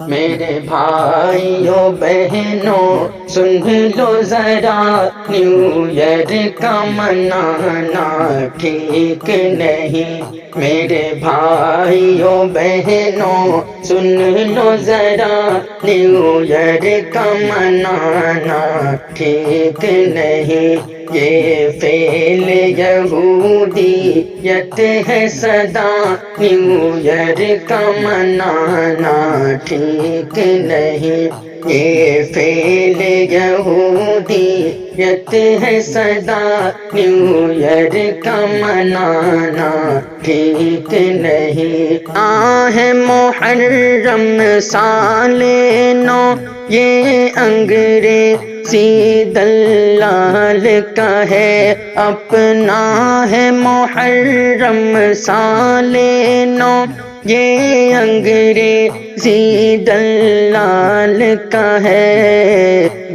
میرے بھائیوں بہنوں سن لو ذرا، نیو ایئر کا منانا ٹھیک نہیں۔ میرے بھائیوں بہنوں سن لو ذرا، نیو ایئر کا منانا ٹھیک نہیں۔ یہ فعل یہودیت ہے سدا، نیو ایئر کا منانا ٹھیک نہیں۔ یہ فعل یہودیت ہے سدا، نیو ایئر کا منانا ٹھیک نہیں۔ آہ محرم سال نو، یہ انگریزی دلال کا ہے اپنا ہے محرم سال نو، یہ انگریزی دلال کا ہے۔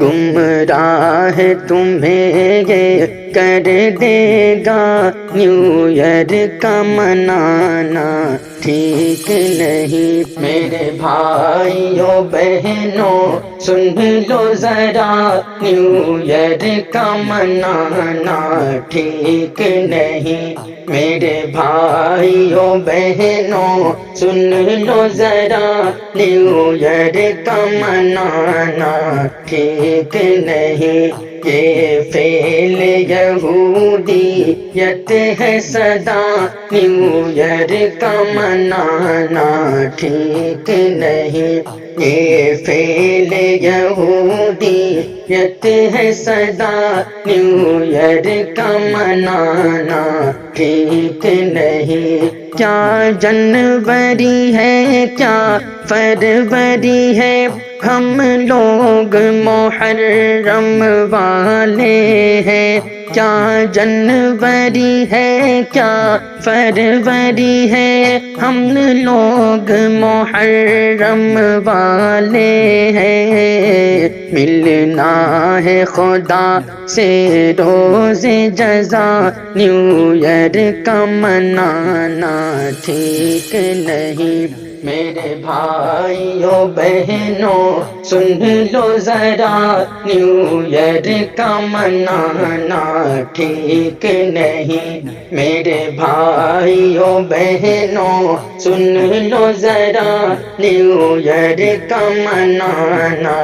گمراہ تمہیں یہ کر دے گا، نیو ایئر کا منانا ٹھیک نہیں۔ میرے بھائیوں بہنوں سن لو ذرا، نیو ایئر کا منانا ٹھیک نہیں۔ میرے بھائیوں بہنوں سن لو ذرا، نیو ایئر کا منانا ٹھیک نہیں۔ یہ فعل یہودیت ہے سدا، نیو ایئر کا منانا ٹھیک نہیں۔ یہ فعل یہودیت ہے سدا، نیو ایئر کا منانا ٹھیک نہیں۔ کیا جنوری ہے کیا فروری ہے، ہم لوگ محرم والے ہیں۔ کیا جنوری ہے کیا فروری ہے، ہم لوگ محرم والے ہیں۔ ملنا ہے خدا سے روز جزا، نیو ایئر کا منانا ٹھیک نہیں۔ میرے بھائیوں بہنوں سن لو ذرا، نیو ایئر کا منانا ٹھیک نہیں۔ میرے بھائیوں بہنوں سن لو ذرا، نیو ایئر کا منانا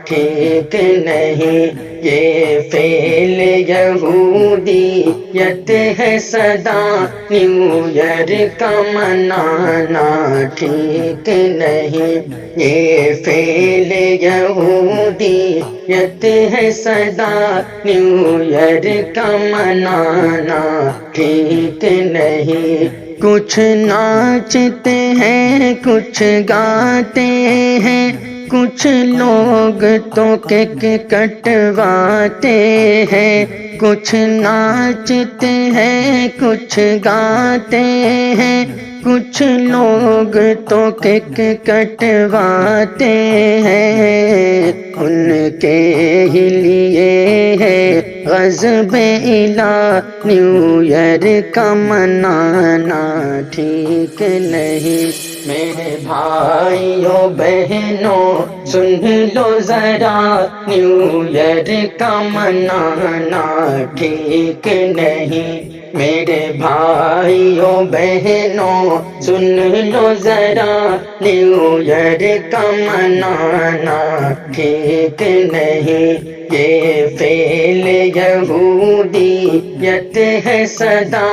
ٹھیک نہیں۔ یہ فعل یہودیت ہے سدا، نیو ایئر کا منانا ٹھیک نہیں۔ یہ فعل یہودیت ہے سدا، نیو ایئر کا منانا ٹھیک نہیں۔ کچھ ناچتے ہیں کچھ گاتے ہیں، کچھ لوگ تو کیک کٹواتے ہیں۔ کچھ ناچتے ہیں کچھ گاتے ہیں، کچھ لوگ تو کیک کٹواتے ہیں۔ ان کے ہی لیے ہے غضب الہ، نیو ایئر کا منانا ٹھیک نہیں۔ میرے بھائیوں بہنوں سن لو ذرا، نیو ایئر کا منانا ٹھیک نہیں۔ میرے بھائیوں بہنوں سن لو ذرا، نیو ایئر کا منانا ٹھیک نہیں۔ یہ فعل یہودیت ہے سدا،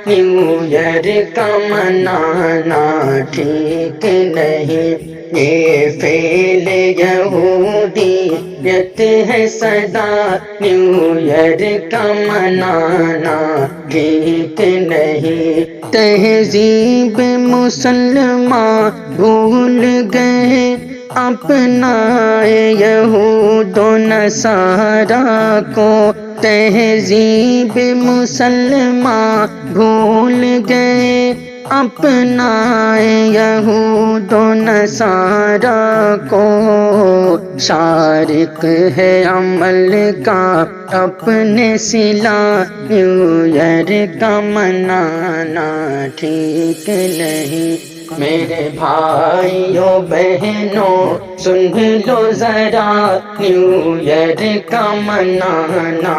نیو ایئر کا منانا ٹھیک نہیں۔ یہ فعل یہودیت ہے سدا، نیو ایئر کا منانا ٹھیک نہیں۔ تہذیب مسلمان بھول گئے اپنا یہود و نصارا کو، تہذیب مسلمان بھول گئے اپنا یہود و نصارا کو۔ شارق ہے عمل کا اپنے صلہ، نیو ایئر کا منانا ٹھیک نہیں۔ میرے بھائیوں بہنوں سن لو ذرا، نیو ایئر کا منانا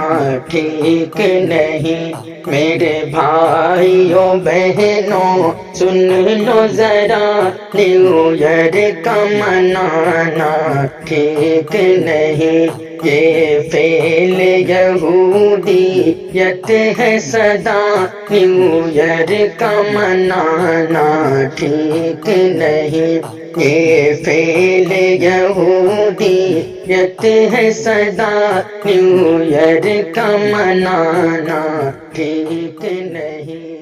ٹھیک نہیں۔ میرے بھائیوں بہنوں سن لو ذرا، نیو ایئر کا منانا ٹھیک نہیں۔ یہ فعل یہودیت ہے سدا، نیو ایئر کا منانا ٹھیک نہیں۔ یہ فعل یہودیت ہے سدا، نیو ایئر کا منانا ٹھیک نہیں۔